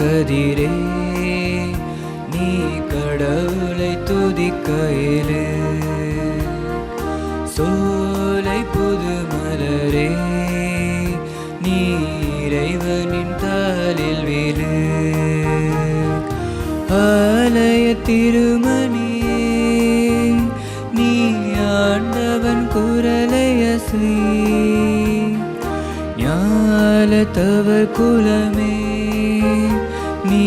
இளங்கதிரே நீ கடவுளை துதிக்கையிலே, சோலை புது மலரே நீ இறைவனின் தாளில் விழு. ஆலய திருமணியே நீ ஆண்டவன் குரலை அசை. ஞாலத்தவ குலமே நீ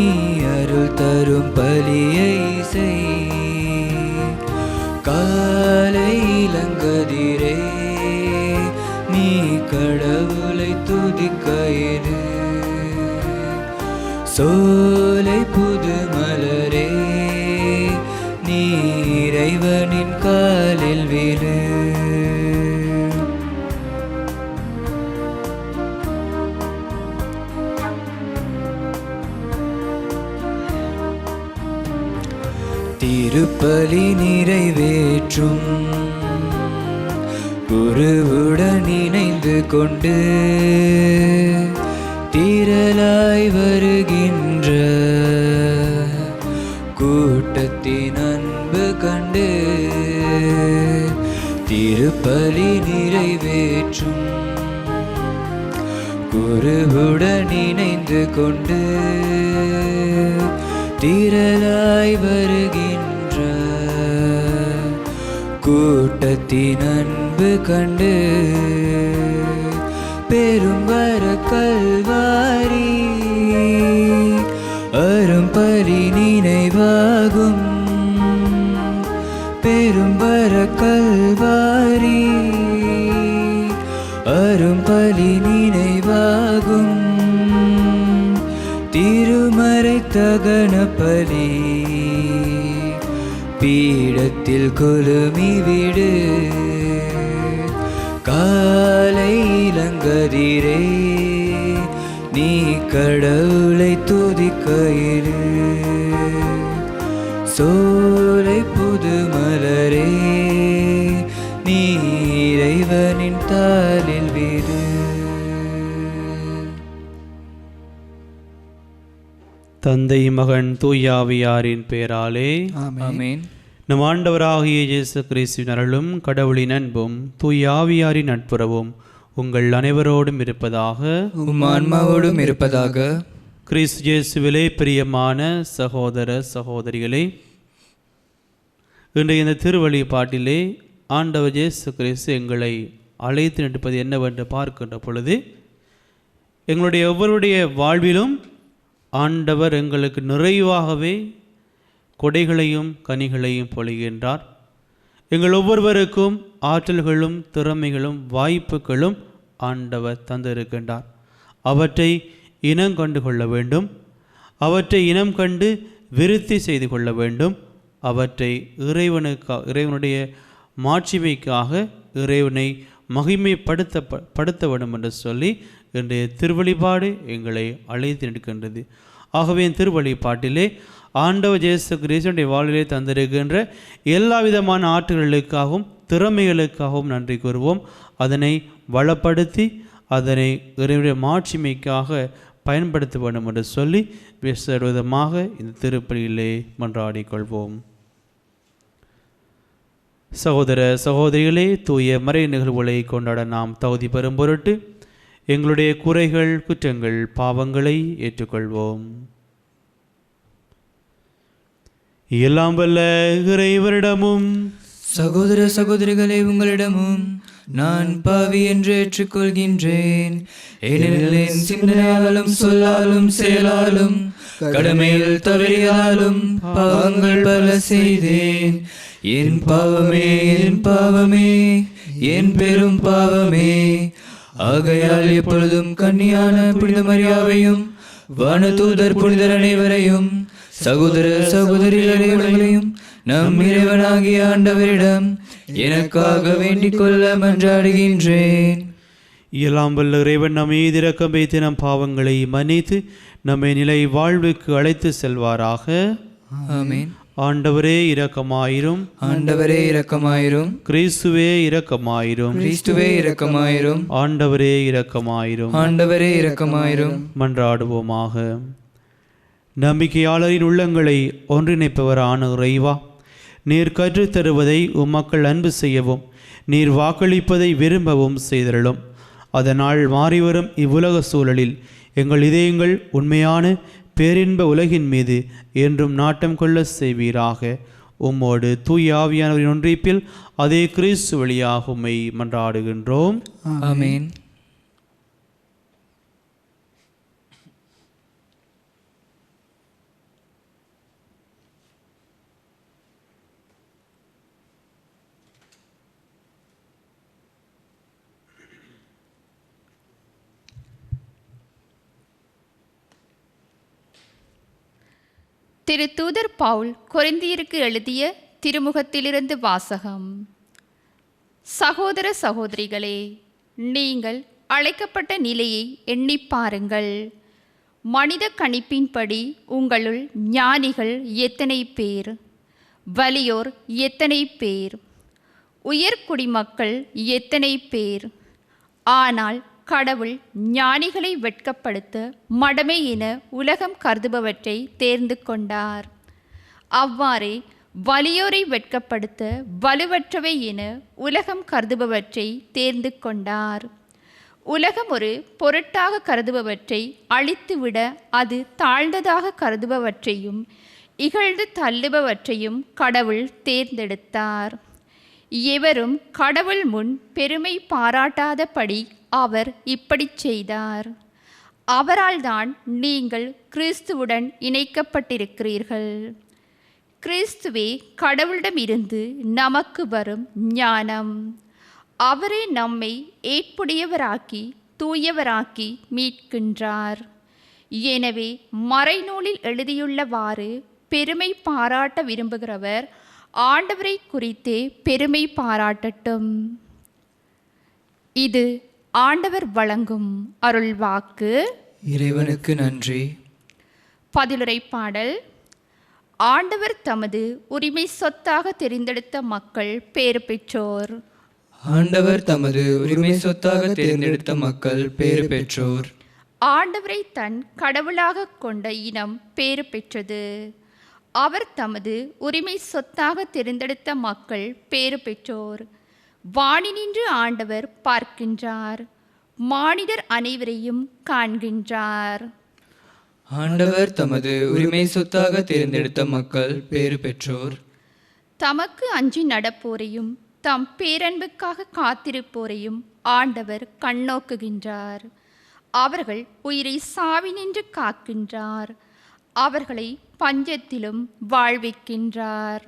அருள் தரும் பலியை செய். காலை இளங்கதிரே நீ கடவுளை துதிக்கையிலே, சோலை புது மலரே நீ இறைவனின் காலில் விழு. திருப்பலி நிறைவேற்றும் குருவுடன் இணைந்து கொண்டு திரளாய் வருகின்ற கூட்டத்தின் அன்பு கண்டு, திருப்பலி நிறைவேற்றும் குருவுடன் இணைந்து கொண்டு திரளாய் வருகின்ற கூட்டத்தின் அன்பு கண்டு, பெரும் வர கல்வாரி அரும் பலி நினைவாகும். பெரும் வர கல்வாரி அரும் பலி நினைவாகும். திருமறை தகன பலி பீடத்தில் குழுமி விடு. காலை இளங்கதிரே நீ கடவுளை துதிக்கையிலே, சோலை புது மலரே நீ இறைவனின் தாளில் விடு. தந்தை மகன் தூயாவியாரின் பெயராலே ஆமென். நம் ஆண்டவராகிய இயேசு கிறிஸ்துவின் அருளும் கடவுளின் அன்பும் தூயாவியாரின் நட்புறவும் உங்கள் அனைவரோடும் இருப்பதாக, உம் ஆன்மாவோடும் இருப்பதாக. கிறிஸ்து இயேசுவிலே பிரியமான சகோதர சகோதரிகளே, இன்றைய இந்த திருவழிபாட்டிலே ஆண்டவர் இயேசு கிறிஸ்து எங்களை அழைத்து நிற்பது என்னவென்று பார்க்கின்ற பொழுது, எங்களுடைய ஒவ்வொருடைய வாழ்விலும் ஆண்டவர் எங்களுக்கு நிறைவாகவே கொடைகளையும் கனிகளையும் பொழிகின்றார். எங்கள் ஒவ்வொருவருக்கும் ஆற்றல்களும் திறமைகளும் வாய்ப்புகளும் ஆண்டவர் தந்திருக்கின்றார். அவற்றை இனம் கண்டு கொள்ள வேண்டும், அவற்றை இனம் கண்டு விருத்தி செய்து கொள்ள வேண்டும், அவற்றை இறைவனுடைய மாட்சிமைக்காக இறைவனை மகிமைப்படுத்த வேண்டும் என்று சொல்லி இன்றைய திருவழிபாடு எங்களை அழைத்து நிற்கின்றது. ஆகவே திருவழிபாட்டிலே ஆண்டவர் இயேசு கிறிஸ்துவினுடைய வாழ்விலே தந்திருக்கின்ற எல்லா விதமான ஆற்றல்களுக்காகவும் திறமைகளுக்காகவும் நன்றி கூறுவோம். அதனை வளப்படுத்தி அதனை இறைவனுடைய மாட்சிமைக்காக பயன்படுத்த வேண்டும் என்று சொல்லி விசேடமாக இந்த திருப்பலியிலே மன்றாடிக்கொள்வோம். சகோதர சகோதரிகளே, தூய மறை நிகழ்வுகளை கொண்டாட நாம் தகுதி பெறும் பொருட்டு எங்களுடைய குறைகள் குற்றங்கள் பாவங்களை ஏற்றுக்கொள்வோம். எல்லாம் வல்ல இறைவரிடமும் சகோதர சகோதரிகளே உங்களிடமும் நான் பாவி என்று ஏற்றுக்கொள்கின்றேன். ஏனெனில் என் சிந்தனையாலும் சொல்லாலும் செயலாலும் கடமையில் தவறியாலும் பாவங்கள் பல செய்தேன். என் பாவமே என் பாவமே என் பெரும் பாவமே. ஆகையால் எப்பொழுதும் கன்னியான புனித மரியாவையும் வானதூதர் புனிதர் அனைவரையும் சகோதர சகோதரிகளையும் நம் இறைவனாகிய ஆண்டவரிடம் எனக்காக வேண்டிக் கொள்ள மன்றாடுகின்றேன். எல்லாம் வல்ல இறைவன் நம் மீது இரக்கம் வைத்து நம் பாவங்களை மன்னித்து நம்மை நிலை வாழ்வுக்கு அழைத்து செல்வாராக. ஆமென். ஆண்டவரே இரக்கமாயிரும். ஆண்டவரே இரக்கமாயிரும். கிறிஸ்துவே இரக்கமாயிரும். கிறிஸ்துவே இரக்கமாயிரும். ஆண்டவரே இரக்கமாயிரும். ஆண்டவரே இரக்கமாயிரும். மன்றாடுவோமாக. நம்பிக்கையாளரின் உள்ளங்களை ஒன்றிணைப்பவரான இறைவா, நீர் கற்றுத் தருவதை உம்மக்கள் அன்பு செய்யவும் நீர் வாக்களிப்பதை விரும்பவும் செய்தருளும். அதனால் மாறிவரும் இவ்வுலக சூழலில் எங்கள் இதயங்கள் உண்மையான பேரின்ப உலகின் மீது என்றும் நாட்டம் கொள்ள செய்வீராக. உம்மோடு தூய ஆவியானவரின் ஒன்றிப்பில் அதே கிறிஸ்து வழியாக உம்மை மன்றாடுகின்றோம். ஆமென். திரு தூதர் பவுல் கொரிந்தியருக்கு எழுதிய திருமுகத்திலிருந்து வாசகம். சகோதர சகோதரிகளே, நீங்கள் அழைக்கப்பட்ட நிலையை எண்ணிப் பாருங்கள். மனித கணிப்பின்படி உங்களுள் ஞானிகள் எத்தனை பேர், வலியோர் எத்தனை பேர், உயர்குடிமக்கள் எத்தனை பேர். ஆனால் கடவுள் ஞானிகளை வெட்கப்படுத்த மடமை என உலகம் கருதுபவற்றை தேர்ந்து கொண்டார். அவ்வாறே வலியோரை வெட்கப்படுத்த வலுவற்றவை என உலகம் கருதுபவற்றை தேர்ந்து கொண்டார். உலகம் ஒரு பொருட்டாக கருதுபவற்றை அழித்துவிட அது தாழ்ந்ததாக கருதுபவற்றையும் இகழ்ந்து தள்ளுபவற்றையும் கடவுள் தேர்ந்தெடுத்தார். எவரும் கடவுள் முன் பெருமை பாராட்டாதபடி அவர் இப்படி செய்தார். அவரால் தான் நீங்கள் கிறிஸ்துவுடன் இணைக்கப்பட்டிருக்கிறீர்கள். கிறிஸ்துவே கடவுளிடமிருந்து நமக்கு வரும் ஞானம். அவரே நம்மை ஏற்புடையவராக்கி தூயவராக்கி மீட்கின்றார். எனவே மறைநூலில் எழுதியுள்ளவாறு பெருமை பாராட்ட விரும்புகிறவர் ஆண்டவரை குறித்தே பெருமை பாராட்டட்டும். இது ஆண்டவர் வழங்கும் அருள்வாக்கு. இறைவனுக்கு நன்றி. பதிலுரை பாடல். ஆண்டவர் தமது உரிமை சொத்தாக தெரிந்தெடுத்த மக்கள் பேறு பெற்றோர். ஆண்டவர் தமது உரிமை சொத்தாக தேர்ந்தெடுத்த மக்கள் பேறு பெற்றோர். ஆண்டவரை தன் கடவுளாக கொண்ட இனம் பேறு பெற்றது. அவர் தமது உரிமை சொத்தாக தெரிந்தெடுத்த மக்கள் பேறு பெற்றோர். வானினின்று ஆண்டவர் பார்க்கின்றார், மானிடர் அனைவரையும் காண்கின்றார். ஆண்டவர் தமது உரிமை சொத்தாக தேர்ந்தெடுத்த மக்கள் பேறு பெற்றோர். தமக்கு அஞ்சி நடப்போரையும் தம் பேரன்புக்காக காத்திருப்போரையும் ஆண்டவர் கண்ணோக்குகின்றார். அவர்கள் உயிரை சாவினின்று காக்கின்றார். அவர்களை பஞ்சத்திலும் வாழ்விக்கின்றார்.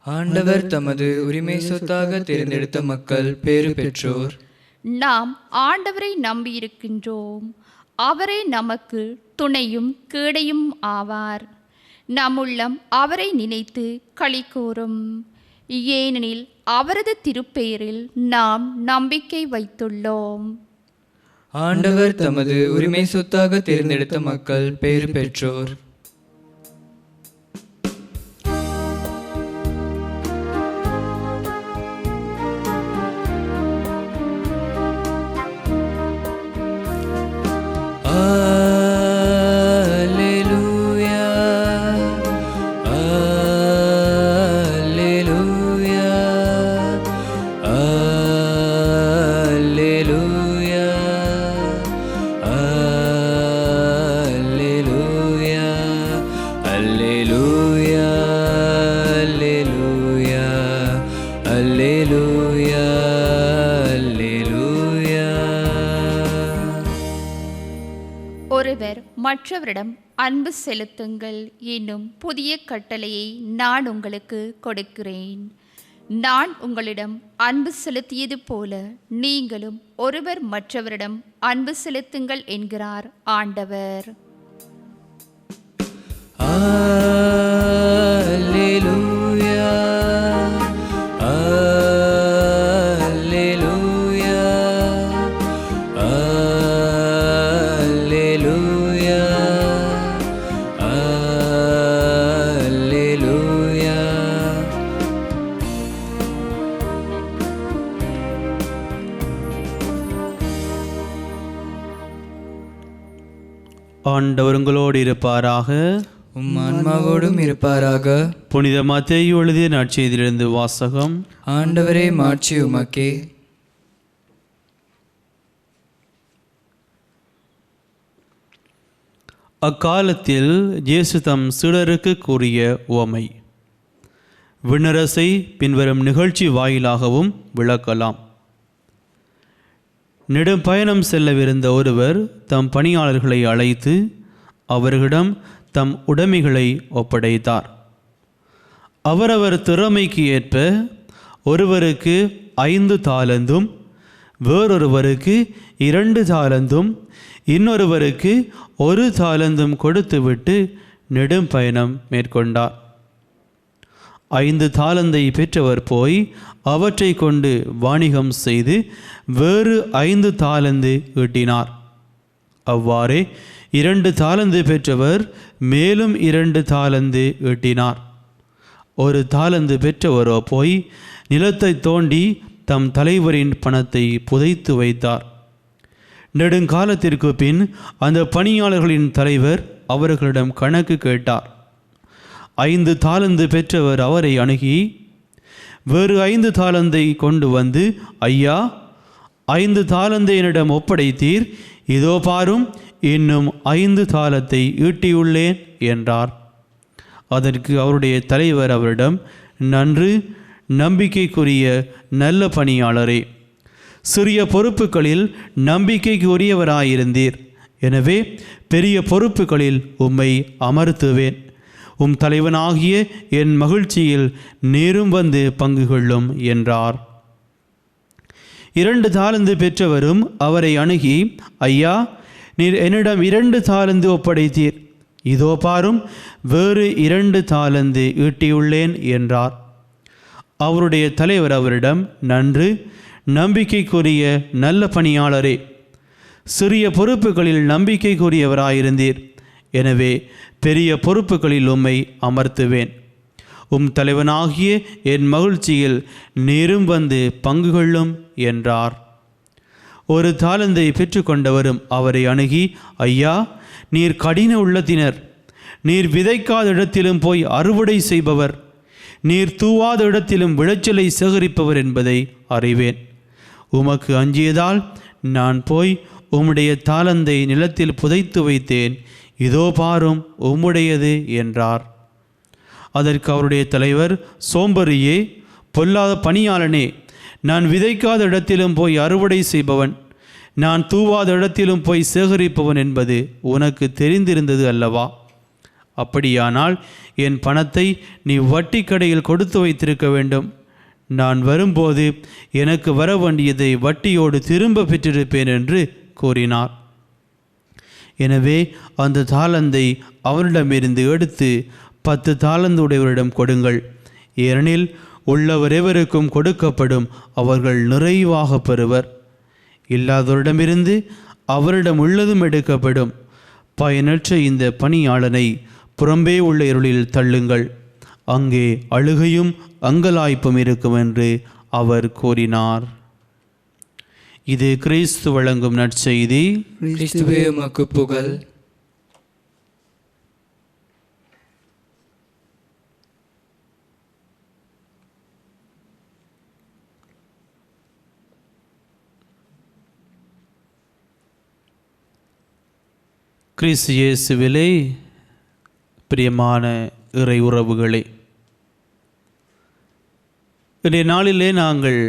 ஆண்டவர் தமது உரிமை சொத்தாக தேர்ந்தெடுத்த மக்கள் பேறு பெற்றோர். நாம் ஆண்டவரை நம்பியிருக்கின்றோம். அவரே நமக்கு துணையும் கேடையும் ஆவார். நம் உள்ளம் அவரை நினைத்து களி கூறும். ஏனெனில் அவரது திருப்பெயரில் நாம் நம்பிக்கை வைத்துள்ளோம். ஆண்டவர் தமது உரிமை சொத்தாக தேர்ந்தெடுத்த மக்கள் பேறு பெற்றோர். ஒருவர் மற்றவரிடம் அன்பு செலுத்துங்கள் என்னும் புதிய கட்டளையை நான் உங்களுக்கு கொடுக்கிறேன். நான் உங்களிடம் அன்பு செலுத்தியது போல நீங்களும் ஒருவர் மற்றவரிடம் அன்பு செலுத்துங்கள் என்கிறார் ஆண்டவர். அல்லேலூயா, அல்லேலூயா, அல்லேலூயா, அல்லேலூயா. ஆண்டவர் உங்களோடு இருப்பாராக. உம் ஆன்மாவோடும் இருப்பாராக. புனித மத்தேயு எழுதிய நற்செய்தியிலிருந்து வாசகம். ஆண்டவரே மாட்சி உமக்கே. அக்காலத்தில் இயேசு தம் சீடருக்கு கூறிய உவமை. விண்ணரசை பின்வரும் நிகழ்ச்சி வாயிலாகவும் விளக்கலாம். நெடும் பயணம் செல்லவிருந்த ஒருவர் தம் பணியாளர்களை அழைத்து அவர்களிடம் தம் உடைமைகளை ஒப்படைத்தார். அவரவர் திறமைக்கு ஏற்ப ஒருவருக்கு 5 தாலந்தும், வேறொருவருக்கு 2 தாலந்தும், இன்னொருவருக்கு 1 தாலந்தும் கொடுத்துவிட்டு நெடும் பயணம் மேற்கொண்டார். 5 தாலந்தை பெற்றவர் போய் அவற்றை கொண்டு வாணிகம் செய்து வேறு 5 தாலந்து ஈட்டினார். அவ்வாறே 2 தாலந்து பெற்றவர் மேலும் 2 தாலந்து ஈட்டினார். 1 தாலந்து பெற்றவரோ போய் நிலத்தை தோண்டி தம் தலைவரின் பணத்தை புதைத்து வைத்தார். நெடுங்காலத்திற்கு பின் அந்த பணியாளர்களின் தலைவர் அவர்களிடம் கணக்கு கேட்டார். 5 தாலந்து பெற்றவர் அவரை அணுகி வேறு 5 தாலந்தை கொண்டு வந்து, ஐயா, 5 தாலந்தை என்னிடம் ஒப்படைத்தீர், இதோ பாரும், இன்னும் 5 தாலத்தை ஈட்டியுள்ளேன் என்றார். அதற்கு அவருடைய தலைவர் அவரிடம், நன்று, நம்பிக்கைக்குரிய நல்ல பணியாளரே, சிறிய பொறுப்புகளில் நம்பிக்கைக்கு உரியவராயிருந்தீர், எனவே பெரிய பொறுப்புகளில் உம்மை அமர்த்துவேன். உம் தலைவனாகிய என் மகிழ்ச்சியில் நீரும் வந்து பங்கு கொள்ளும் என்றார். 2 தாலந்து பெற்றவரும் அவரை அணுகி, ஐயா, நீர் என்னிடம் 2 தாலந்து ஒப்படைத்தீர், இதோ பாரும், வேறு 2 தாலந்து ஈட்டியுள்ளேன் என்றார். அவருடைய தலைவர் அவரிடம், நன்று, நம்பிக்கைக்குரிய நல்ல பணியாளரே, சிறிய பொறுப்புகளில் நம்பிக்கைக்குரியவராயிருந்தீர், எனவே பெரிய பொறுப்புகளில் உம்மை அமர்த்துவேன். உம் தலைவனாகிய என் மகிழ்ச்சியில் நீரும் வந்து பங்கு கொள்ளும் என்றார். 1 தாலந்தை பெற்றுக்கொண்டவரும் அவரை அணுகி, ஐயா, நீர் கடின உள்ளத்தினர், நீர் விதைக்காத இடத்திலும் போய் அறுவடை செய்பவர், நீர் தூவாத இடத்திலும் விளைச்சலை சேகரிப்பவர் என்பதை அறிவேன். உமக்கு அஞ்சியதால் நான் போய் உம்முடைய தாலந்தை நிலத்தில் புதைத்து வைத்தேன், இதோ பாரும், உம்முடையது என்றார். அதற்கு அவருடைய தலைவர், சோம்பரியே, பொல்லாத பணியாளனே, நான் விதைக்காத இடத்திலும் போய் அறுவடை செய்பவன், நான் தூவாத இடத்திலும் போய் சேகரிப்பவன் என்பது உனக்கு தெரிந்திருந்தது அல்லவா? அப்படியானால் என் பணத்தை நீ வட்டி கடையில் கொடுத்து வைத்திருக்க வேண்டும். நான் வரும்போது எனக்கு வர வேண்டியதை வட்டியோடு திரும்ப பெற்றிருப்பேன் என்று கூறினார். எனவே அந்த தாலந்தை அவரிடமிருந்து எடுத்து 10 தாலந்து உடையவரிடம் கொடுங்கள். ஏனெனில் உள்ளவரெவருக்கும் கொடுக்கப்படும், அவர்கள் நிறைவாக பெறுவர். இல்லாதவரிடமிருந்து அவரிடம் உள்ளதும் எடுக்கப்படும். பயனற்ற இந்த பணியாளனை புறம்பே உள்ள இருளில் தள்ளுங்கள், அங்கே அழுகையும் அங்கலாய்ப்பும் இருக்கும் என்று அவர் கூறினார். இது கிறிஸ்து வழங்கும் நற்செய்தி. கிறிஸ்துவே உமக்கு புகழ். கிறிஸ்து இயேசுவிலே பிரியமான இறை உறவுகளே, இன்றைய நாளிலே நாங்கள்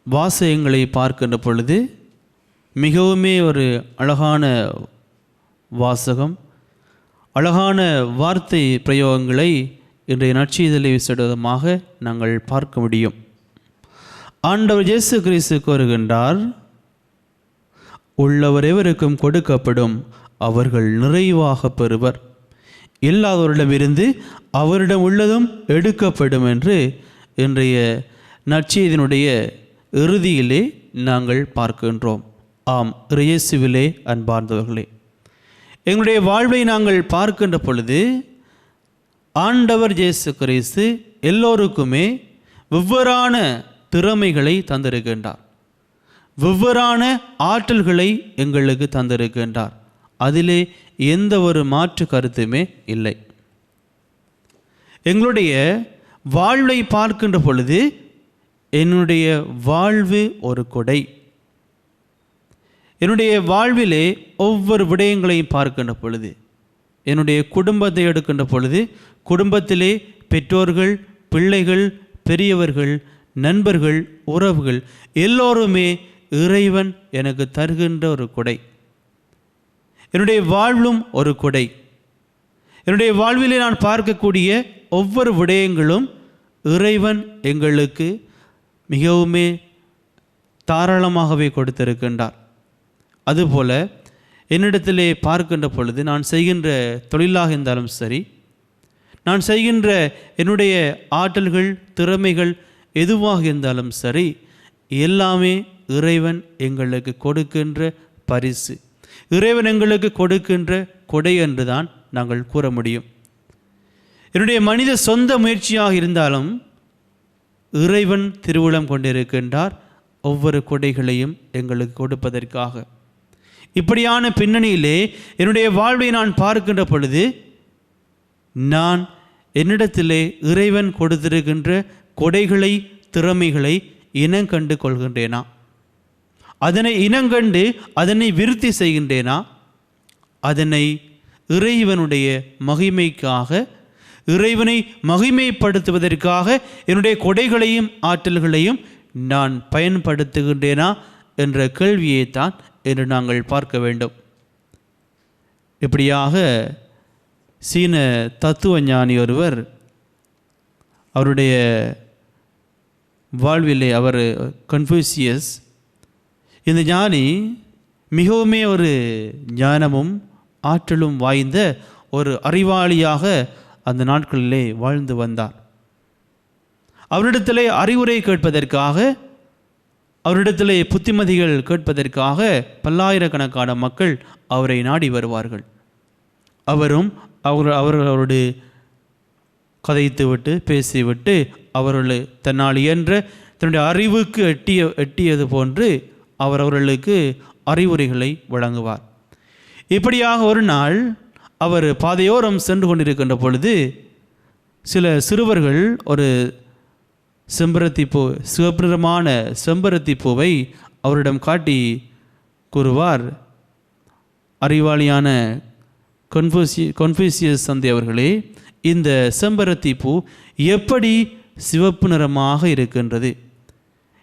வாசகங்களை பார்க்கின்ற பொழுது மிகவுமே ஒரு அழகான வாசகம், அழகான வார்த்தை பிரயோகங்களை இன்றைய நற்செய்தியிலே விசேடமாக நாங்கள் பார்க்க முடியும். ஆண்டவர் இயேசு கிறிஸ்து கூறுகின்றார், உள்ளவரெவருக்கும் கொடுக்கப்படும், அவர்கள் நிறைவாக பெறுவர். இல்லாதவரிடமிருந்து அவரிடம் உள்ளதும் எடுக்கப்படும் என்று இன்றைய நற்செய்தியினுடைய இறுதியிலே நாங்கள் பார்க்கின்றோம். ஆம், இயேசுவிலே அன்பார்ந்தவர்களே, எங்களுடைய வாழ்வை நாங்கள் பார்க்கின்ற பொழுது ஆண்டவர் இயேசு கிறிஸ்து எல்லோருக்குமே வெவ்வேறான திறமைகளை தந்திருக்கின்றார், வெவ்வேறான ஆற்றல்களை எங்களுக்கு தந்திருக்கின்றார். அதிலே எந்த ஒரு மாற்று கருத்துமே இல்லை. எங்களுடைய வாழ்வை பார்க்கின்ற பொழுது என்னுடைய வாழ்வு ஒரு கொடை. என்னுடைய வாழ்விலே ஒவ்வொரு விடயங்களையும் பார்க்கின்ற பொழுது, என்னுடைய குடும்பத்தை எடுக்கின்ற பொழுது, குடும்பத்திலே பெற்றோர்கள், பிள்ளைகள், பெரியவர்கள், நண்பர்கள், உறவுகள் எல்லோருமே இறைவன் எனக்கு தருகின்ற ஒரு கொடை. என்னுடைய வாழ்வும் ஒரு கொடை. என்னுடைய வாழ்விலே நான் பார்க்கக்கூடிய ஒவ்வொரு விடயங்களும் இறைவன் எங்களுக்கு மிகவுமே தாராளமாகவே கொடுத்திருக்கின்றார். அதுபோல என்னிடத்திலே பார்க்கின்ற பொழுது நான் செய்கின்ற தொழிலாக இருந்தாலும் சரி, நான் செய்கின்ற என்னுடைய ஆற்றல்கள், திறமைகள் எதுவாக இருந்தாலும் சரி, எல்லாமே இறைவன் எங்களுக்கு கொடுக்கின்ற பரிசு, இறைவன் எங்களுக்கு கொடுக்கின்ற கொடை என்று தான் நாங்கள் கூற முடியும். என்னுடைய மனித சொந்த முயற்சியாக இருந்தாலும் இறைவன் திருவுளம் கொண்டிருக்கின்றார் ஒவ்வொரு கொடைகளையும் எங்களுக்கு கொடுப்பதற்காக. இப்படியான பின்னணியிலே என்னுடைய வாழ்வை நான் பார்க்கின்ற பொழுது, நான் என்னிடத்திலே இறைவன் கொடுத்திருக்கின்ற கொடைகளை, திறமைகளை இனங்கண்டு கொள்கின்றேனா? அதனை இனங்கண்டு அதனை விருத்தி செய்கின்றேனா? அதனை இறைவனுடைய மகிமைக்காக, இறைவனை மகிமைப்படுத்துவதற்காக என்னுடைய கொடைகளையும் ஆற்றல்களையும் நான் பயன்படுத்துகின்றேனா என்ற கேள்வியைத்தான் என்று நாங்கள் பார்க்க வேண்டும். இப்படியாக சீன தத்துவ ஞானி ஒருவர் அவருடைய வாழ்விலே, அவர் கன்ஃபூசியஸ், இந்த ஞானி மிகவுமே ஒரு ஞானமும் ஆற்றலும் வாய்ந்த ஒரு அறிவாளியாக அந்த நாட்களிலே வாழ்ந்து வந்தார். அவரிடத்திலே அறிவுரை கேட்பதற்காக, அவரிடத்திலே புத்திமதிகள் கேட்பதற்காக பல்லாயிரக்கணக்கான மக்கள் அவரை நாடி வருவார்கள். அவரும் அவர்களோடு கதைத்துவிட்டு பேசிவிட்டு அவர்கள் தன்னால் இயன்ற தன்னுடைய அறிவுக்கு எட்டியது போன்று அவர்களுக்கு அறிவுரைகளை வழங்குவார். இப்படியாக ஒரு நாள் அவர் பாதையோரம் சென்று கொண்டிருக்கின்ற பொழுது சில சிறுவர்கள் ஒரு சிவப்பு நிறமான செம்பருத்தி பூவை அவரிடம் காட்டி கூறுவார், அறிவாளியான கன்ஃபூசியஸ் தந்தை அவர்களே, இந்த செம்பருத்தி பூ எப்படி சிவப்பு நிறமாக இருக்கின்றது?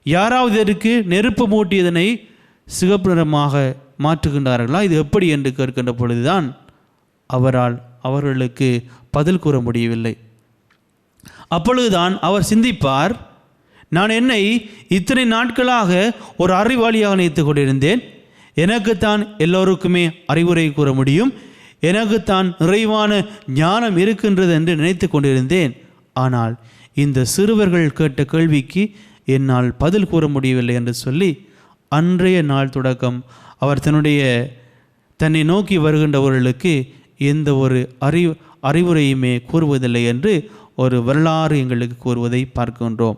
யாராவது இதற்கு நெருப்பு மூட்டியதனை சிவப்பு நிறமாக மாற்றுகின்றார்களா? இது எப்படி என்று கேட்கின்ற பொழுதுதான் அவரால் அவர்களுக்கு பதில் கூற முடியவில்லை. அப்பொழுதுதான் அவர் சிந்திப்பார், நான் என்னை இத்தனை நாட்களாக ஒரு அறிவாளியாக நினைத்து கொண்டிருந்தேன். எனக்குத்தான் எல்லோருக்குமே அறிவுரை கூற முடியும், எனக்குத்தான் நிறைவான ஞானம் இருக்கின்றது என்று நினைத்து கொண்டிருந்தேன். ஆனால் இந்த சிறுவர்கள் கேட்ட கேள்விக்கு என்னால் பதில் கூற முடியவில்லை என்று சொல்லி அன்றைய நாள் தொடக்கம் அவர் தன்னை நோக்கி வருகின்றவர்களுக்கு எந்த ஒரு அறிவுரையுமே கூறுவதில்லை என்று ஒரு வரலாறு எங்களுக்கு கூறுவதை பார்க்கின்றோம்.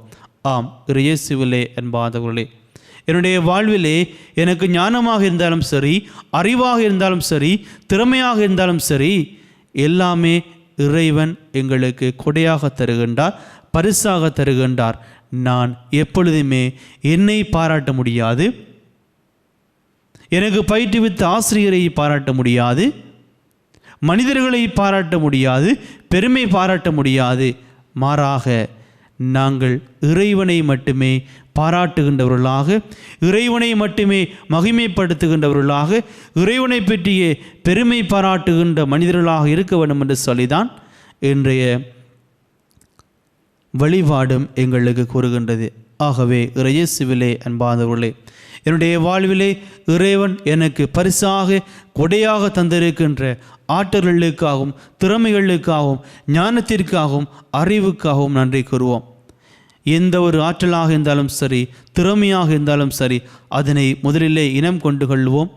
ஆம், இயேசுவிலே என்பாதவர்களே, என்னுடைய வாழ்விலே எனக்கு ஞானமாக இருந்தாலும் சரி, அறிவாக இருந்தாலும் சரி, திறமையாக இருந்தாலும் சரி, எல்லாமே இறைவன் எங்களுக்கு கொடையாக தருகின்றார், பரிசாக தருகின்றார். நான் எப்பொழுதுமே என்னை பாராட்ட முடியாது, எனக்கு பயிற்றுவித்த ஆசிரியரை பாராட்ட முடியாது, மனிதர்களை பாராட்ட முடியாது, பெருமை பாராட்ட முடியாது. மாறாக நாங்கள் இறைவனை மட்டுமே பாராட்டுகின்றவர்களாக, இறைவனை மட்டுமே மகிமைப்படுத்துகின்றவர்களாக, இறைவனை பற்றிய பெருமை பாராட்டுகின்ற மனிதர்களாக இருக்க வேண்டும் என்று சொல்லிதான் இன்றைய வழிபாடும் எங்களுக்கு கூறுகின்றது. ஆகவே இயேசுவிலே அன்பானவர்களே, என்னுடைய வாழ்விலே இறைவன் எனக்கு பரிசாக கொடையாக தந்திருக்கின்ற ஆற்றல்களுக்காகவும் திறமைகளுக்காகவும் ஞானத்திற்காகவும் அறிவுக்காகவும் நன்றி கூறுவோம். எந்த ஒரு ஆற்றலாக இருந்தாலும் சரி, திறமையாக இருந்தாலும் சரி, அதனை முதலிலே இனம் கொண்டு கொள்வோம்,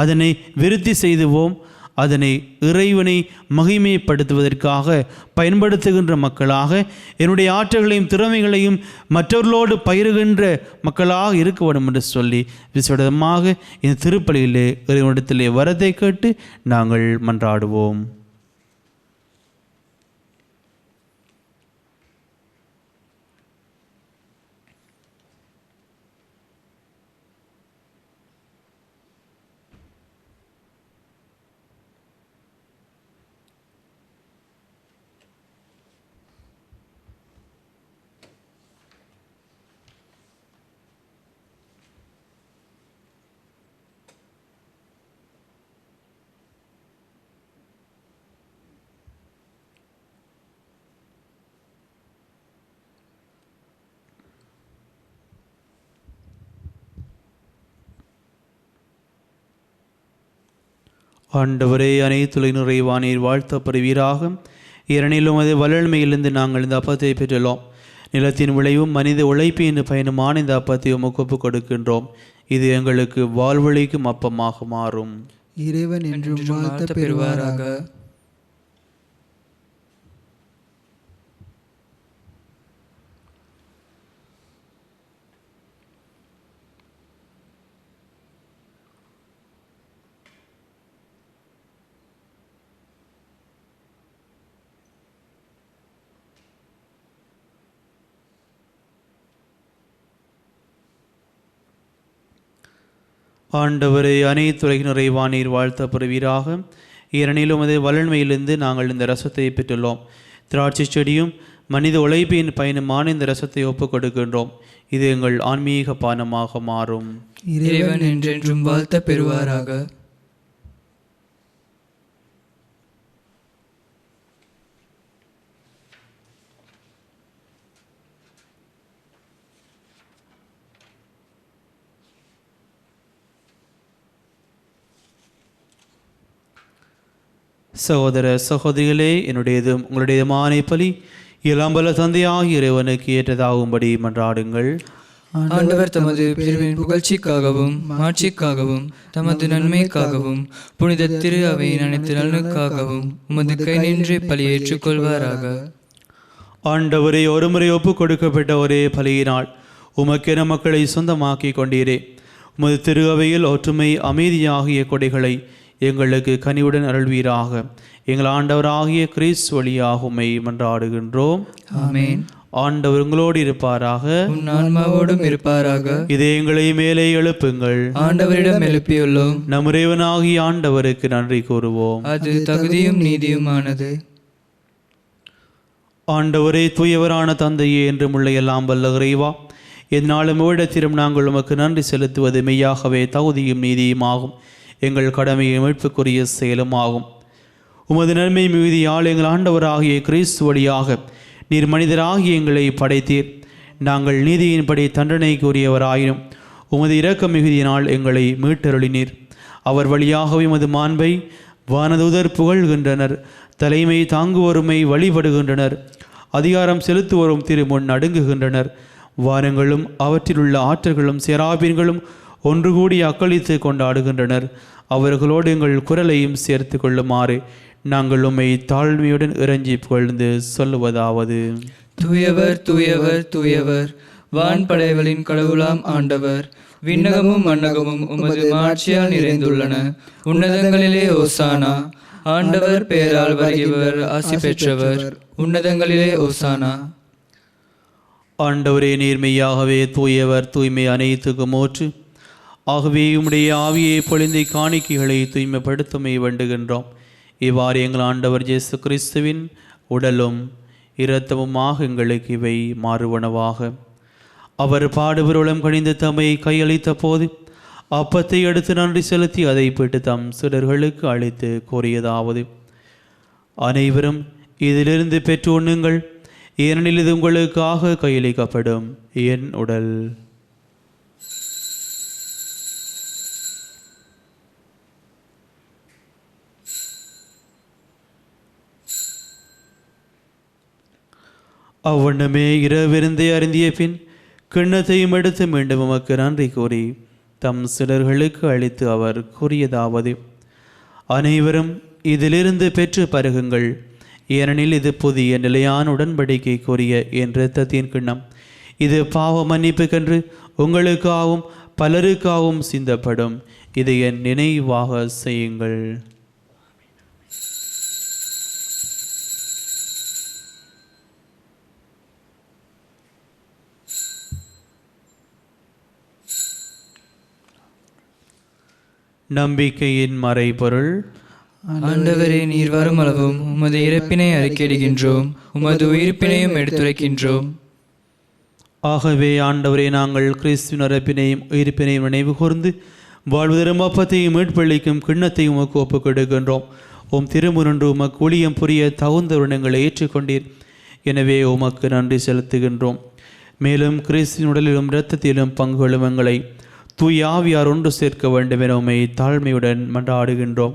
அதனை விருத்தி செய்துவோம், அதனை இறைவனை மகிமைப்படுத்துவதற்காக பயன்படுத்துகின்ற மக்களாக என்னுடைய ஆற்றல்களையும் திறமைகளையும் மற்றவர்களோடு பகிர்கின்ற மக்களாக இருக்க வேண்டும் என்று சொல்லி விசேடமாக இந்த திருப்பலியிலே இறைவனிடத்திலே வரத்தை கேட்டு நாங்கள் மன்றாடுவோம். ஆண்டவரே, அனைத்துலை நிறைவானீர் வாழ்த்தப்படுவீராக. இரணிலும் அது வளர்மையிலிருந்து நாங்கள் இந்த அப்பத்தை பெற்றுள்ளோம். நிலத்தின் விளைவும் மனித உழைப்பின் பயனுமான இந்த அப்பத்தை உமக்கு ஒப்புக் கொடுக்கின்றோம். இது எங்களுக்கு வாழ்வழிக்கும் அப்பமாக மாறும். இறைவன் என்றும் வாழ்த்த பெறுவாராக. ஆண்டவரே, அனைத்துலகின் நிறைவானீர் வாழ்த்தப்படுவீராக. இரணிலும் அது வளர்மையிலிருந்து நாங்கள் இந்த ரசத்தை பெற்றுள்ளோம். திராட்சை செடியும் மனித உழைப்பின் பயனுமான இந்த ரசத்தை ஒப்புக் கொடுக்கின்றோம். இது எங்கள் ஆன்மீக பானமாக மாறும். இறைவன் என்றென்றும் வாழ்த்த பெறுவாராக. சகோதர சகோதரிகளே, என்னுடையதும் உங்களுடையதுமான பலி இளம்பல தந்தையாகிய இறைவனுக்கு ஏற்றதாகும்படி மன்றாடுங்கள். ஆண்டவர் தமது பிரிவின் புகழ்ச்சிக்காகவும் மாட்சிக்காகவும் தமது நன்மைக்காகவும் புனித திரு அவையின் அனைத்து நலனுக்காகவும் உமது கை நின்று பலியை ஏற்றுக்கொள்வாராக. ஆண்டவரே, ஒருமுறை ஒப்புக் கொடுக்கப்பட்ட ஒரே பலியினால் உமக்கென மக்களை சொந்தமாக்கி கொண்டீரே. உமது திரு அவையில் ஒற்றுமை அமைதியாகிய கொடைகளை எங்களுக்கு கனிவுடன் அருள்வீராக. எங்கள் ஆண்டவராகிய கிறிஸ்து வழியாக உம்மை மன்றாடுகின்றோம். ஆமென். ஆண்டவர் உங்களோடு இருப்பாராக. உன் ஆன்மாவோடும் இருப்பாராக. இதயங்களை மேலே எழுப்புங்கள். ஆண்டவரிடம் எழுப்பியுள்ளோம். நம் இறைவனாகிய ஆண்டவருக்கு நன்றி கூறுவோம். அது தகுதியும் நீதியுமானது. ஆண்டவரே, தூயவரான தந்தையே, என்றும் உள்ள எல்லாம் வல்ல இறைவா, எந்நாளும் எவ்விடத்திலும் நாங்கள் உமக்கு நன்றி செலுத்துவது மெய்யாகவே தகுதியும் நீதியுமாகும். எங்கள் கடமையை மீட்புக்குரிய செயலும் ஆகும். உமது நன்மை மிகுதியால் எங்கள் ஆண்டவராகிய கிறிஸ்து வழியாக நீர் மனிதராகிய எங்களை படைத்தீர். நாங்கள் நீதியின்படி தண்டனைக்குரியவராயினும் உமது இரக்க மிகுதியினால் எங்களை மீட்டருளினீர். அவர் வழியாகவே உமது மாண்பை வானதூதர் புகழ்கின்றனர். தலைமை தாங்குவோருமை வழிபடுகின்றனர். அதிகாரம் செலுத்துவோரும் திருமுன் நடுங்குகின்றனர். வானங்களும் அவற்றிலுள்ள ஆற்றல்களும் செராபீன்களும் ஒன்று கூடி அக்களித்து கொண்டாடுகின்றனர். அவர்களோடு எங்கள் குரலையும் சேர்த்து கொள்ளுமாறு நாங்கள் உம்மை தாழ்மையுடன் இறைஞ்சி புகழ்ந்து சொல்லுவதாவது: தூயவர் தூயவர் தூயவர், வான்படைகளின் கடவுளாம் ஆண்டவர். விண்ணகமும் மண்ணகமும் உமது மாட்சியால் நிறைந்துள்ளன. உன்னதங்களிலே ஓசானா. ஆண்டவர் பெயரால் வருகிறவர் ஆசி பெற்றவர். உன்னதங்களிலே ஓசானா. ஆண்டவரே, நேர்மையாகவே தூயவர், தூய்மை அனைத்துக்கும் ஊற்று. ஆகவே உம்முடைய ஆவியை பொழிந்தை காணிக்கைகளை தூய்மைப்படுத்தமை வேண்டுகின்றோம். இவ்வாறு எங்கள் ஆண்டவர் இயேசு கிறிஸ்துவின் உடலும் இரத்தமுமாக எங்களுக்கு இவை மாறுவனவாக. அவர் பாடுபொருளும் கணிந்து தம்மை கையளித்த போது அப்பத்தை எடுத்து நன்றி செலுத்தி அதை பெற்று தம் சிடர்களுக்கு அளித்து கூறியதாவது: அனைவரும் இதிலிருந்து பெற்று உண்ணுங்கள், ஏனெனில் இது உங்களுக்காக கையளிக்கப்படும் என் உடல். அவ்வண்ணமே இரவிருந்தை அருந்திய பின் கிண்ணத்தையும் எடுத்து மீண்டும் உமக்கு நன்றி கூறி தம் சிலர்களுக்கு அளித்து அவர் கூறியதாவது: அனைவரும் இதிலிருந்து பெற்று பருகுங்கள். ஏனெனில் இது புதிய நிலையான உடன்படிக்கைக்குரிய என் இரத்தத்தின் கிண்ணம். இது பாவ மன்னிப்புக்கென்று உங்களுக்காகவும் பலருக்காகவும் சிந்தப்படும். இதை என் நினைவாக செய்யுங்கள். நம்பிக்கையின் மறைபொருள். ஆண்டவரே, நீர் வரும் அளவும் உமது இறப்பினை அறிக்கையிடுகின்றோம், உமது உயிர்ப்பினையும் எடுத்துரைக்கின்றோம். ஆகவே ஆண்டவரே, நாங்கள் கிறிஸ்துவின் இறப்பினையும் உயிர்ப்பினையும் நினைவு கூர்ந்து வாழ்வதரும் அப்பத்தையும் மீட்பளிக்கும் கிண்ணத்தையும் உமக்கு ஒப்புக் கொடுக்கின்றோம். உம் திருமுரன்று உமக்கு ஊழியம் புரிய தகுந்த உணங்களை ஏற்றுக்கொண்டீர். எனவே உமக்கு நன்றி செலுத்துகின்றோம். மேலும் கிறிஸ்துவின் உடலிலும் இரத்தத்திலும் பங்குகளும் எங்களை தூய ஆவியார் ஒன்று சேர்க்க வேண்டும் என உம்மை தாழ்மையுடன் மன்றாடுகின்றோம்.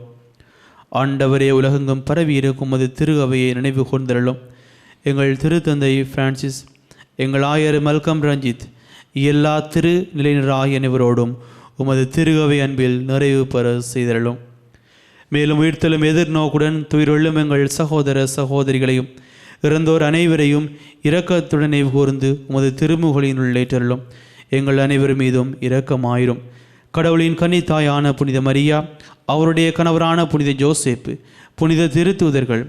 ஆண்டவரே, உலகெங்கும் பரவி இருக்கும் உமது திரு அவையை நினைவு கூர்ந்தருளும். எங்கள் திருத்தந்தை பிரான்சிஸ், எங்கள் ஆயர் மல்கம் ரஞ்சித், எல்லா திரு நிலையினராகிய அனைவரோடும் உமது திரு அவை அன்பில் நிறைவு பெற செய்தருளும். மேலும் உயிர்த்தலும் எதிர்நோக்குடன் துயிரெழும் எங்கள் சகோதர சகோதரிகளையும் இறந்தோர் அனைவரையும் இரக்கத்துடன் நினைவு கூர்ந்து உமது திருமுகளினுள் ஏற்றருளும். எங்கள் அனைவர் மீதும் இரக்கமாயிரும். கடவுளின் கன்னித்தாயான புனித மரியா, அவருடைய கணவரான புனித ஜோசேப்பு, புனித திருத்தூதர்கள்,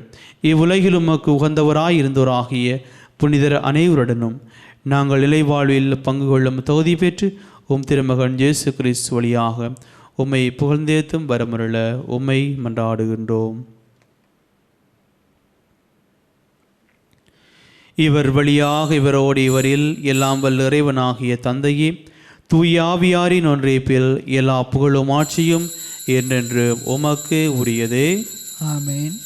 இவ்வுலகில் உமக்கு உகந்தவராயிருந்தோராகிய புனிதர் அனைவருடனும் நாங்கள் இலைவாழ்வில் பங்கு கொள்ளும் தகுதி பெற்று உம் திருமகன் இயேசு கிறிஸ்து வழியாக உம்மை புகழ்ந்தேத்தும் வரமுருள உம்மை மன்றாடுகின்றோம். இவர் வழியாக இவரோடு இவரில் எல்லாம் வல்ல இறைவனாகிய தந்தையே, தூய ஆவியாரின் ஒன்றிப்பில் எல்லா புகழும் ஆட்சியும் என்றென்று உமக்கு உரியதே. ஆமென்.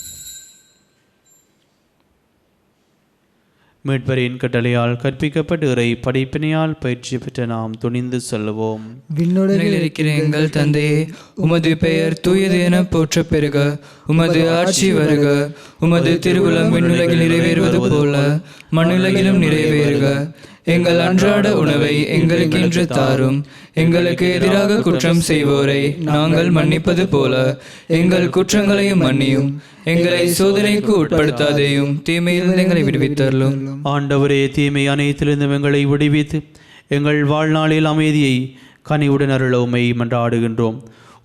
மீட்பரின் கட்டளையால் கற்பிக்கப்பட்டு இறை படைப்பினையால் பயிற்சி பெற்ற நாம் துணிந்து செல்வோம். விண்ணுலகில் இருக்கிற எங்கள் தந்தையே, உமது பெயர் தூயது என போற்ற பெறுக. உமது ஆட்சி வருக. உமது திருவுளம் விண்ணுலகில் நிறைவேறுவது போல மண்ணுலகிலும் நிறைவேறுக. எங்கள் அன்றாட உணவை எங்களுக்கு இன்று தாரும். எங்களுக்கு எதிராக குற்றம் செய்வோரை நாங்கள் மன்னிப்பது போல எங்கள் குற்றங்களையும் மன்னியும். எங்களை சோதனைக்கு உட்படுத்தாதேயும், தீமையிலிருந்து எங்களை விடுவித்தருளும். ஆண்டவரே, தீமை அனைத்திலிருந்தும் எங்களை விடுவித்து எங்கள் வாழ்நாளில் அமைதியை கனிவுடன் அருள உம்மை மன்றாடுகின்றோம்.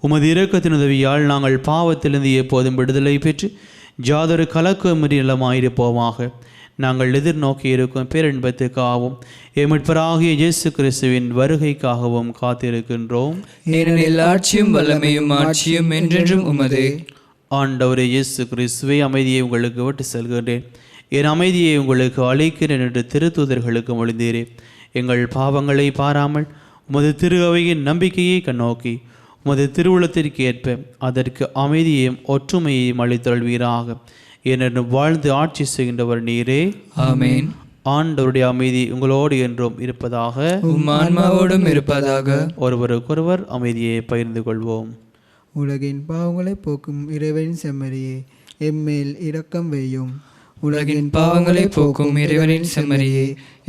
உமது இரக்கத்தின் உதவியால் நாங்கள் பாவத்திலிருந்து எப்போதும் விடுதலை பெற்று ஜாதொரு கலக்கமின்றி நலமாயிருப்போமாக. நாங்கள் எதிர்நோக்கி இருக்கும் பேரின்பத்துக்காகவும் எமிட்பராகிய இயேசு கிறிஸ்துவின் வருகைக்காகவும் காத்திருக்கின்றோம். ஏனெனில் ஆட்சியும் வல்லமையும் ஆட்சியும் என்றென்றும் உமதே. ஆண்டவரே இயேசு கிறிஸ்துவை, அமைதியை உங்களுக்கு விட்டு செல்கின்றேன், என் அமைதியை உங்களுக்கு அளிக்கிறேன் என்று திருத்தூதர்களுக்கு மொழிந்தீரே. எங்கள் பாவங்களை பாராமல் உமது திரு அவையின் நம்பிக்கையை கண்ணோக்கி உமது திருவுளத்திற்கு ஏற்ப அதற்கு அமைதியையும் ஒற்றுமையையும் அளித்தருள்வீராக. என்று வாழ்ந்து ஆட்சி செய்கின்றவர் நீரே. ஆமென். ஆண்டவருடைய அமைதி உங்களோடு என்றும் இருப்பதாக, உம் ஆன்மாவோடும் இருப்பதாக. ஒருவருக்கொருவர் அமைதியை பகிர்ந்து கொள்வோம். உலகின் பாவங்களை போக்கும் இறைவனின் செம்மறியே, எம்மேல் இரக்கம் வையும். உலகின் பாவங்களை போக்கும் இறைவனின் செம்மறியே,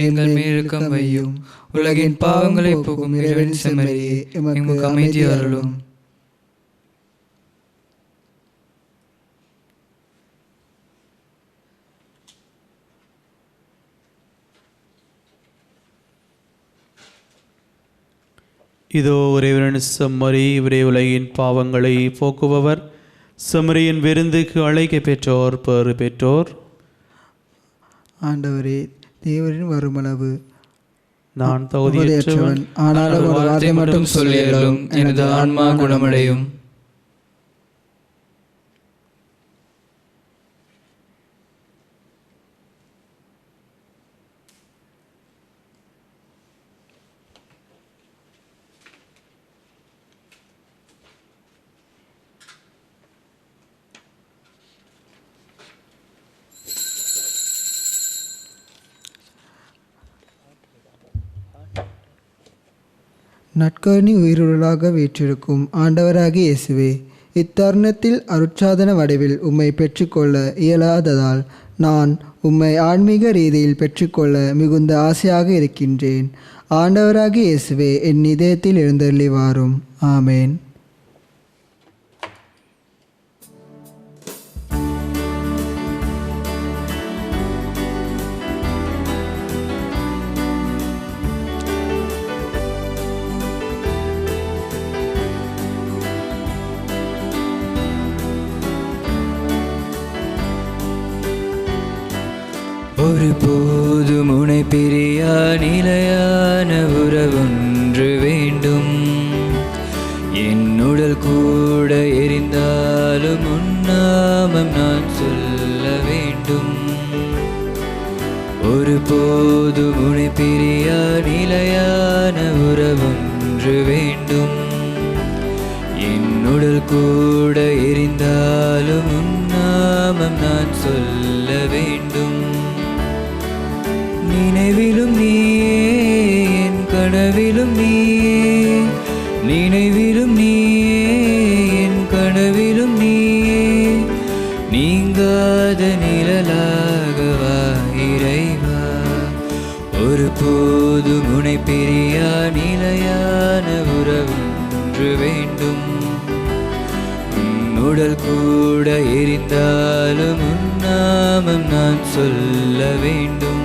எங்கள் மேல் இரக்கம் வையும். உலகின் பாவங்களை போக்கும் இறைவனின் செம்மறியே, எமக்கு அமைதி அருளும். இதோ இறைவனின் செம்மறி, இவரே உலகின் பாவங்களை போக்குபவர். செம்மறியின் விருந்துக்கு அழைக்க பெற்றோர் பேறு பெற்றோர். ஆண்டவரே, தேவரின் வருமளவு நான் தகுதியற்றவன், ஆனால் ஒரு வார்த்தை மட்டும் சொல்லியருளும், எனது ஆன்மா குணமடையும். நற்கருணை உயிருளாக வீற்றிருக்கும் ஆண்டவராகிய இயேசுவே, இத்தருணத்தில் அருட்சாதன வடிவில் உம்மை பெற்றுக்கொள்ள இயலாததால் நான் உம்மை ஆன்மீக ரீதியில் பெற்றுக்கொள்ள மிகுந்த ஆசையாக இருக்கின்றேன். ஆண்டவராகிய இயேசுவே, என் இதயத்தில் எழுந்தருளி வாரும். ஆமேன். ஒரு போதும் உனை பிரியா நிலையான உறவொன்று வேண்டும். என் உடல் கூட எரிந்தாலும் உன்னாமம் நான் சொல்ல வேண்டும். ஒரு போதும் உனை பிரியா நிலையான உறவொன்று வேண்டும். என் உடல் கூட எரிந்தாலும் உன்னாமம் நான் சொல்ல வேண்டும். நினைவிலும் நீயே என் கனவிலும் நீயே, நினைவிலும் நீயே என் கனவிலும் நீயே, நீங்காத நிழலாகவா இறைவா. ஒரு போதும் உனை பிரியா நிலையான உறவொன்று வேண்டும். உடல் கூட எரிந்தாலும் உன்னாமம் நான் சொல்ல வேண்டும்.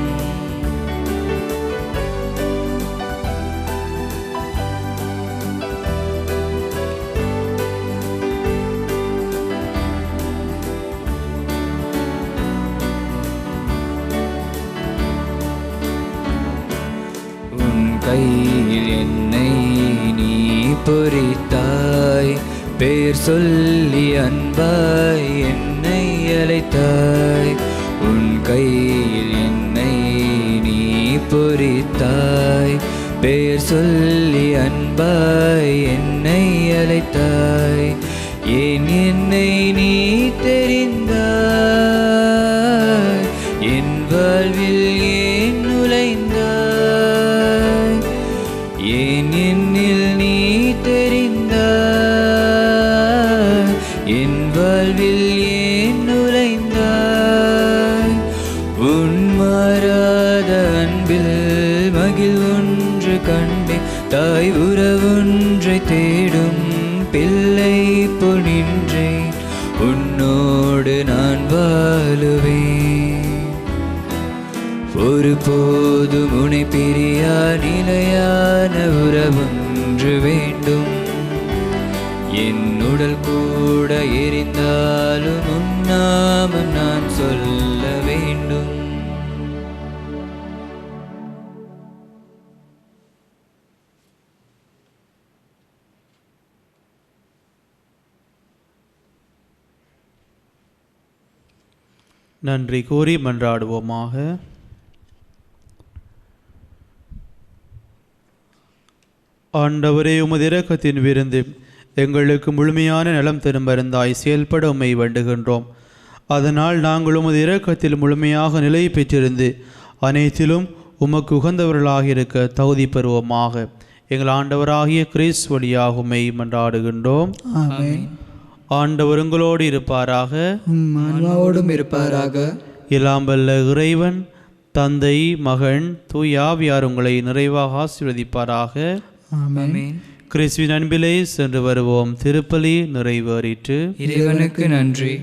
கையில் என்னை நீ பொறித்தாய், பேர் சொல்லி அன்பாய் என்னை அழைத்தாய். உன் கையில் என்னை நீ பொறித்தாய், பேர் சொல்லி அன்பாய் என்னை அழைத்தாய். ஏன் என்னை நீ தெரிந்தாய், என் வாழ்வில் ஏன் நுழைந்தாய். ஏன் என்னில் நீ தெரிந்தாய், என் வாழ்வில் ஏன் நுழைந்தாய். உன் மாறாத அன்பில் மகிழ் ஒன்று கண்டேன், தாய் உறவொன்றை தேடும் பிள்ளை போல் நின்றேன். உன்னோடு நான் வாழுவேன். ஒரு போதும் உனை பிரியா நிலையான உறவொன்று வேண்டும். என் உடல் கூட எரிந்தாலும் உன்னாமம் நான் சொல்ல வேண்டும். நன்றி கூறி மன்றாடுவோமாக. ஆண்டவரே, உமது இரக்கத்தின் விருந்து எங்களுக்கு முழுமையான நலம் தரும் மருந்தாய் செயல்பட உம்மை வேண்டுகின்றோம். அதனால் நாங்கள் உமது இரக்கத்தில் முழுமையாக நிலை பெற்றிருந்து அனைத்திலும் உமக்கு உகந்தவர்களாக இருக்க தகுதி பெறுவோமாக. எங்கள் ஆண்டவராகிய கிறிஸ்து வழியாக உம்மை மன்றாடுகின்றோம். ஆமென். ஆண்டவர் உங்களோடு இருப்பாராக, ஆன்மாவோடும் இருப்பாராக. எல்லாம் வல்ல இறைவன் தந்தை, மகன், தூய ஆவியார் உங்களை நிறைவாக ஆசீர்வதிப்பாராக. ஆமென். கிறிஸ்துவின் அன்பிலே சென்று வருவோம். திருப்பலி நிறைவேறிற்று. இறைவனுக்கு நன்றி.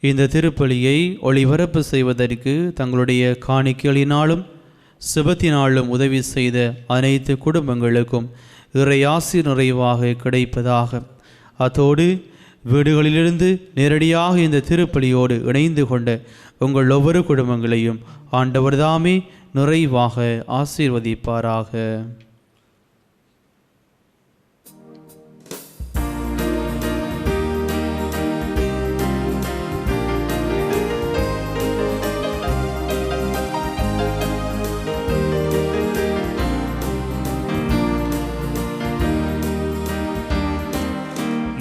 இந்த திருப்பலியை ஒளிபரப்பு செய்வதற்கு தங்களுடைய காணிக்கைகளினாலும் சுபத்தினாலும் உதவி செய்த அனைத்து குடும்பங்களுக்கும் இறையாசி நிறைவாக கிடைப்பதாக. அத்தோடு வீடுகளிலிருந்து நேரடியாக இந்த திருப்பலியோடு இணைந்து கொண்ட உங்கள் ஒவ்வொரு குடும்பங்களையும் ஆண்டவர் தாமே நிறைவாக ஆசீர்வதிப்பாராக.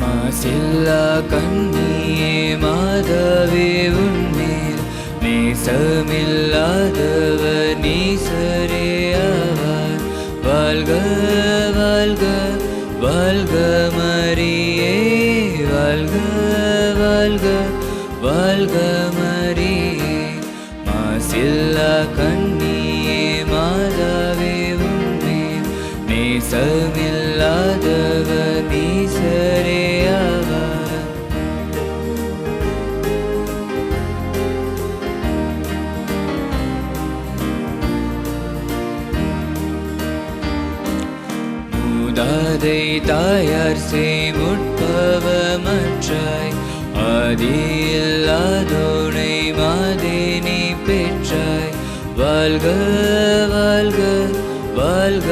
மாசில்லா கண்ணியே மாதாவே, உன்மேல் நேசமில்லாதவர் நீசரே ஆவார். வாழ்க வாழ்க வாழ்க மரியே, வாழ்க வாழ்க வாழ்க மரியே. மாசில்லா கண்ணியே மாதாவே, உன்மேல் நேசமில்லாதவர் நீசரே ஆவார். மூதாதை தாயார் செய் முற்பவமற்றாய், ஆதியில்லாதோனை மாதேனி பெற்றாய். வாழ்க வாழ்க வாழ்க